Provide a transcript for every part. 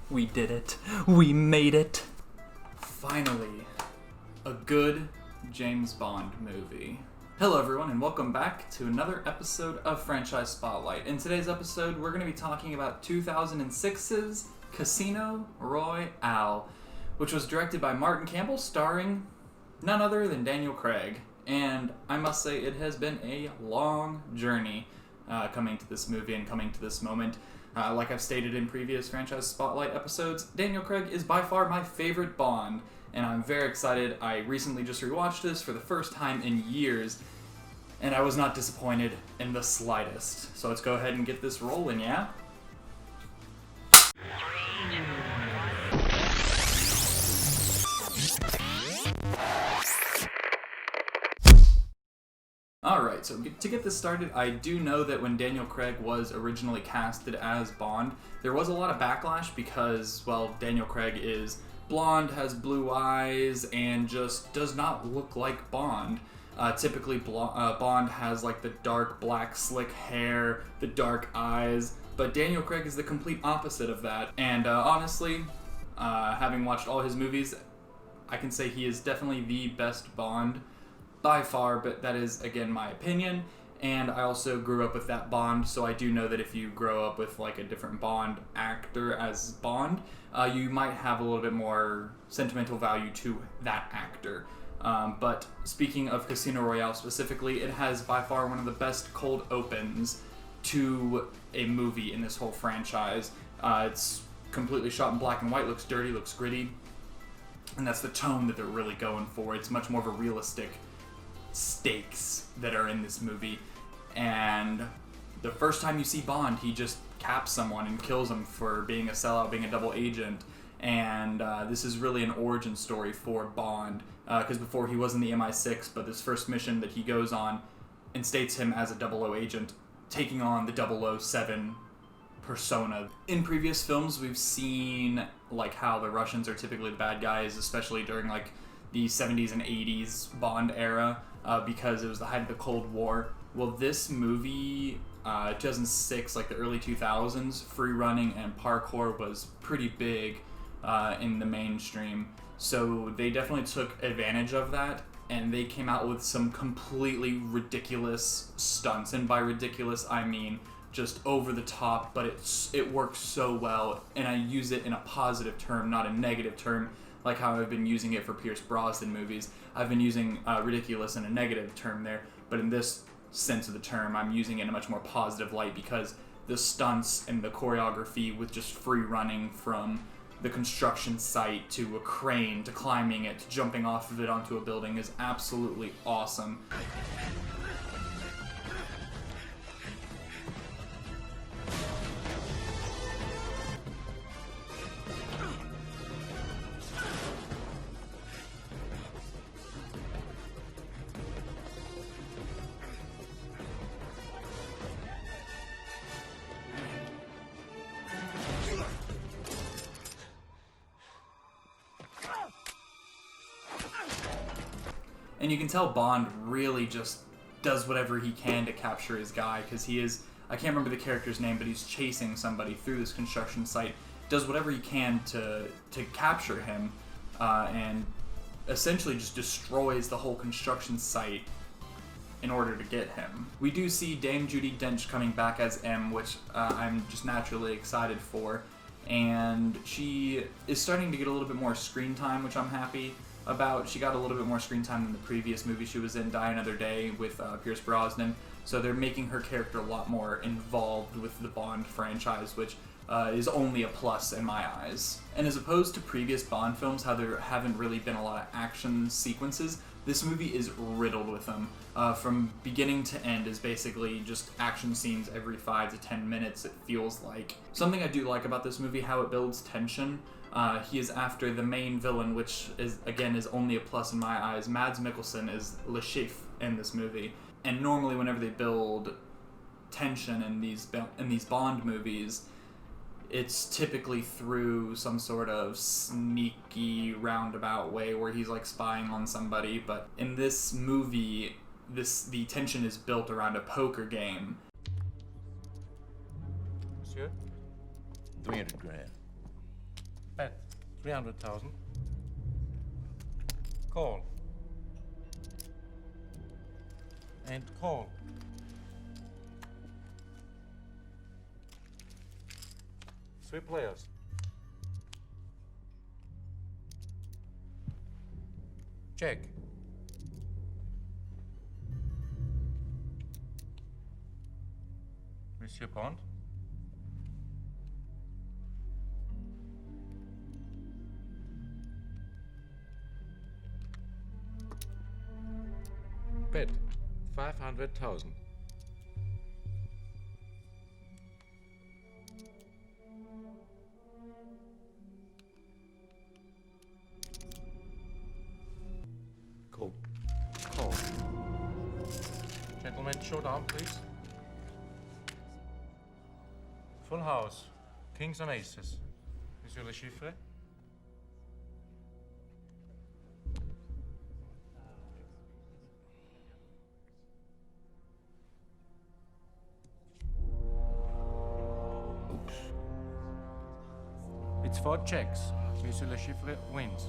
We did it. We made it. Finally, a good James Bond movie. Hello everyone and welcome back to another episode of Franchise Spotlight. In today's episode, we're going to be talking about 2006's Casino Royale, which was directed by Martin Campbell, starring none other than Daniel Craig. And I must say, it has been a long journey coming to this movie and coming to this moment. Like I've stated in previous Franchise Spotlight episodes, Daniel Craig is by far my favorite Bond, and I'm very excited. I recently just rewatched this for the first time in years, and I was not disappointed in the slightest. So let's go ahead and get this rolling, yeah? Alright, so to get this started, I do know that when Daniel Craig was originally casted as Bond, there was a lot of backlash because, well, Daniel Craig is blonde, has blue eyes, and just does not look like Bond. Typically, Bond has like the dark black slick hair, the dark eyes, but Daniel Craig is the complete opposite of that. And honestly, having watched all his movies, I can say he is definitely the best Bond by far, but that is, again, my opinion. And I also grew up with that Bond, so I do know that if you grow up with like a different Bond actor as Bond, you might have a little bit more sentimental value to that actor. But speaking of Casino Royale specifically, it has by far one of the best cold opens to a movie in this whole franchise. It's completely shot in black and white, looks dirty, looks gritty, and that's the tone that they're really going for. It's much more of a realistic stakes that are in this movie, and the first time you see Bond, he just caps someone and kills him for being a sellout, being a double agent. And this is really an origin story for Bond, because before he was in the MI6, but this first mission that he goes on instates him as a 00 agent, taking on the 007 persona. In previous films, we've seen like how the Russians are typically the bad guys, especially during like the 70s and 80s Bond era, because it was the height of the Cold War. Well, this movie, 2006, like the early 2000s, free running and parkour was pretty big in the mainstream. So they definitely took advantage of that, and they came out with some completely ridiculous stunts. And by ridiculous, I mean just over the top, but it works so well, and I use it in a positive term, not a negative term, like how I've been using it for Pierce Brosnan movies. I've been using ridiculous in a negative term there, but in this sense of the term, I'm using it in a much more positive light because the stunts and the choreography with just free running from the construction site to a crane to climbing it to jumping off of it onto a building is absolutely awesome. And you can tell Bond really just does whatever he can to capture his guy, because he is, I can't remember the character's name, but he's chasing somebody through this construction site, does whatever he can to capture him, and essentially just destroys the whole construction site in order to get him. We do see Dame Judi Dench coming back as M, which I'm just naturally excited for, and she is starting to get a little bit more screen time, which I'm happy about. She got a little bit more screen time than the previous movie she was in, Die Another Day, with Pierce Brosnan, so they're making her character a lot more involved with the Bond franchise, which is only a plus in my eyes. And as opposed to previous Bond films, how there haven't really been a lot of action sequences, this movie is riddled with them. From beginning to end is basically just action scenes every 5 to 10 minutes, it feels like. Something I do like about this movie, how it builds tension. He is after the main villain, which is, again, is only a plus in my eyes. Mads Mikkelsen is Le Chiffre in this movie. And normally whenever they build tension in these Bond movies, it's typically through some sort of sneaky roundabout way where he's like spying on somebody. But in this movie, the tension is built around a poker game. Monsieur? 300 grand. 300,000. Call. And call. Three players. Check. Monsieur Bond. Bet 500,000. Call. Call. Gentlemen, showdown, please. Full house. Kings and aces. Monsieur Le Chiffre. Oops. It's 4 checks. Monsieur Le Chiffre wins.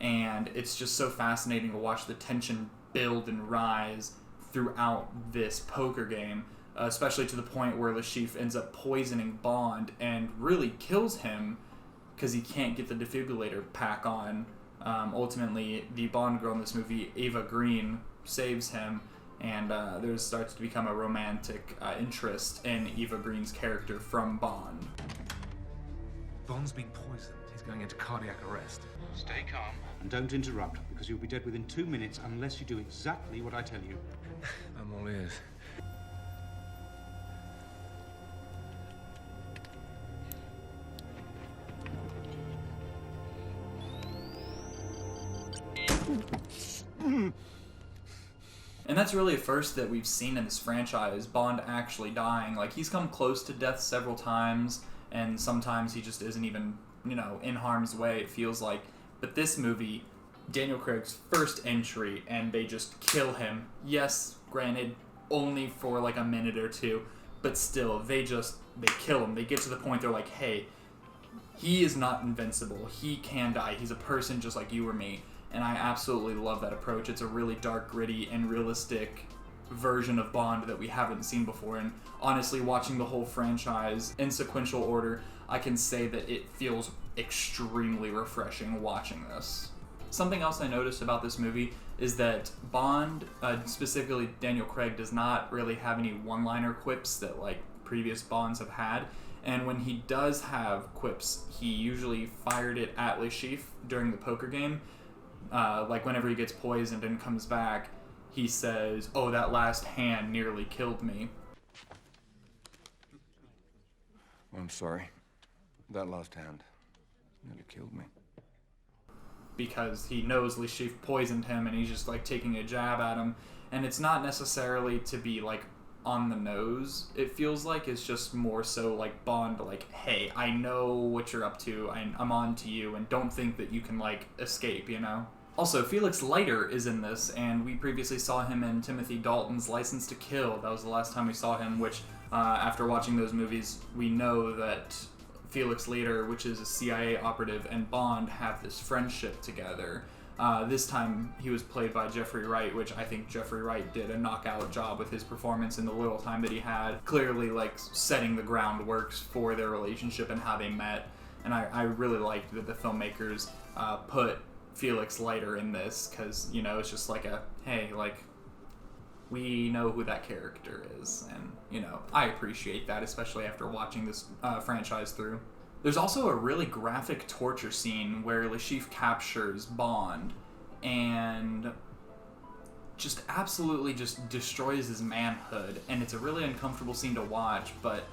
And it's just so fascinating to watch the tension build and rise throughout this poker game, especially to the point where Le Chiffre ends up poisoning Bond and really kills him because he can't get the defibrillator pack on. Ultimately, the Bond girl in this movie, Eva Green, saves him, and there starts to become a romantic interest in Eva Green's character from Bond. Bond's been poisoned. He's going into cardiac arrest. Stay calm. And don't interrupt, because you'll be dead within 2 minutes unless you do exactly what I tell you. I'm all ears. And that's really a first that we've seen in this franchise, Bond actually dying. Like, he's come close to death several times, and sometimes he just isn't even, in harm's way, it feels like. But this movie, Daniel Craig's first entry, and they just kill him. Yes, granted, only for like a minute or two, but still, they kill him. They get to the point they're like, hey, he is not invincible. He can die. He's a person just like you or me. And I absolutely love that approach. It's a really dark, gritty, and realistic version of Bond that we haven't seen before. And honestly, watching the whole franchise in sequential order, I can say that it feels extremely refreshing watching this. Something else I noticed about this movie is that Bond, specifically Daniel Craig, does not really have any one-liner quips that like previous Bonds have had. And when he does have quips, he usually fired it at Le Chiffre during the poker game. Like whenever he gets poisoned and comes back, he says, "Oh, that last hand nearly killed me." I'm sorry. That last hand nearly killed me. Because he knows Le Chiffre poisoned him and he's just like taking a jab at him. And it's not necessarily to be like on the nose. It feels like it's just more so like Bond, like, hey, I know what you're up to. I'm on to you, and don't think that you can like escape, Also, Felix Leiter is in this, and we previously saw him in Timothy Dalton's License to Kill. That was the last time we saw him, which after watching those movies, we know that Felix Leiter, which is a CIA operative, and Bond have this friendship together. This time he was played by Jeffrey Wright, which I think Jeffrey Wright did a knockout job with his performance in the little time that he had, clearly like setting the groundwork for their relationship and how they met. And I really liked that the filmmakers put Felix Leiter in this, because it's just like we know who that character is, and I appreciate that, especially after watching this franchise through. There's also a really graphic torture scene where Le Chiffre captures Bond and just absolutely just destroys his manhood, and it's a really uncomfortable scene to watch, but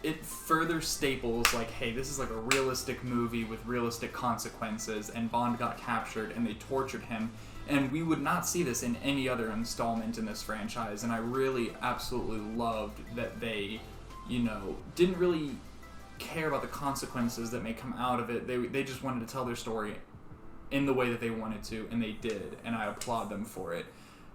it further staples like, hey, this is like a realistic movie with realistic consequences, and Bond got captured and they tortured him, and we would not see this in any other installment in this franchise. And I really absolutely loved that they didn't really care about the consequences that may come out of it. They just wanted to tell their story in the way that they wanted to, and they did, and I applaud them for it,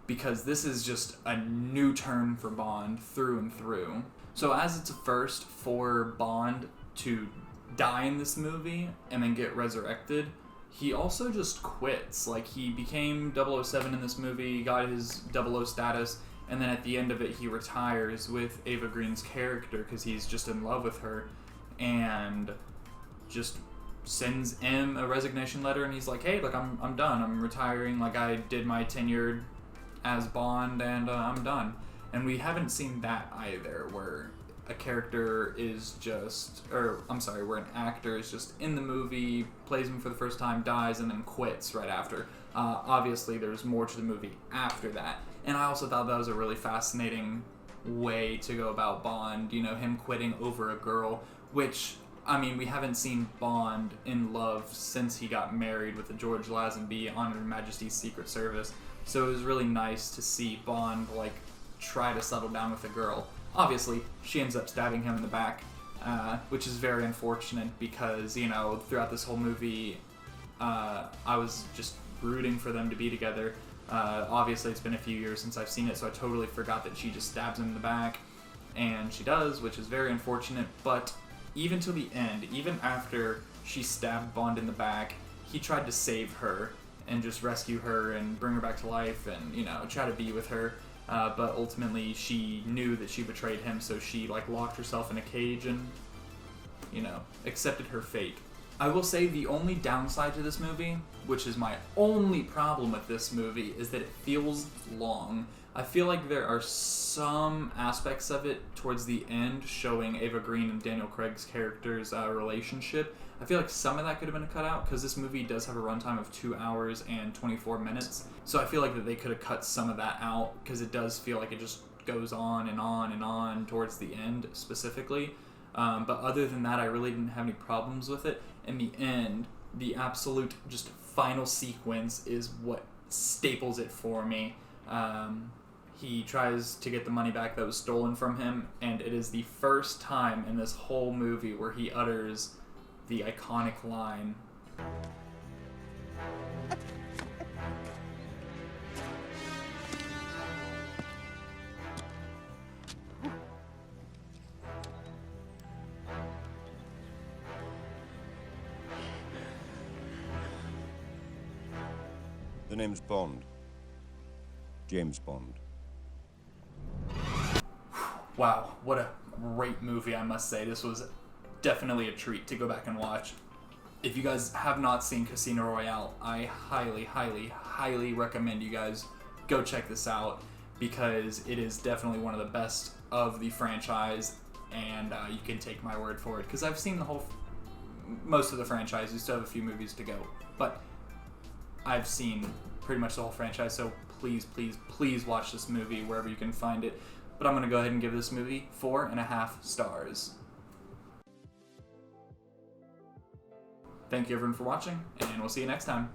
because this is just a new turn for Bond through and through. So as it's a first for Bond to die in this movie and then get resurrected, he also just quits. Like, he became 007 in this movie, got his 00 status, and then at the end of it he retires with Ava Green's character because he's just in love with her, and just sends M a resignation letter, and he's like, hey, look, I'm done. I'm retiring. Like, I did my tenure as Bond, and I'm done. And we haven't seen that either, where a character is just, or I'm sorry, where an actor is just in the movie, plays him for the first time, dies, and then quits right after. Obviously, there's more to the movie after that. And I also thought that was a really fascinating way to go about Bond, you know, him quitting over a girl, which, I mean, we haven't seen Bond in love since he got married with the George Lazenby on Her Majesty's Secret Service. So it was really nice to see Bond, like, try to settle down with a girl. Obviously, she ends up stabbing him in the back, which is very unfortunate because, you know, throughout this whole movie, I was just rooting for them to be together. Obviously, it's been a few years since I've seen it, so I totally forgot that she just stabs him in the back, and she does, which is very unfortunate, but even to the end, even after she stabbed Bond in the back, he tried to save her and just rescue her and bring her back to life and, you know, try to be with her. But ultimately, she knew that she betrayed him, so she, like, locked herself in a cage and, you know, accepted her fate. I will say the only downside to this movie, which is my only problem with this movie, is that it feels long. I feel like there are some aspects of it towards the end showing Ava Green and Daniel Craig's character's relationship. I feel like some of that could have been cut out because this movie does have a runtime of 2 hours and 24 minutes. So I feel like that they could have cut some of that out because it does feel like it just goes on and on and on towards the end specifically. But other than that, I really didn't have any problems with it. In the end, the absolute just final sequence is what staples it for me. He tries to get the money back that was stolen from him, and it is the first time in this whole movie where he utters the iconic line. The name's Bond. James Bond. Wow, what a great movie, I must say. This was definitely a treat to go back and watch. If you guys have not seen Casino Royale, I highly, highly, highly recommend you guys go check this out because it is definitely one of the best of the franchise, and you can take my word for it because I've seen most of the franchise. We still have a few movies to go, but I've seen pretty much the whole franchise, so please, please, please watch this movie wherever you can find it. But I'm going to go ahead and give this movie 4.5 stars. Thank you everyone for watching, and we'll see you next time.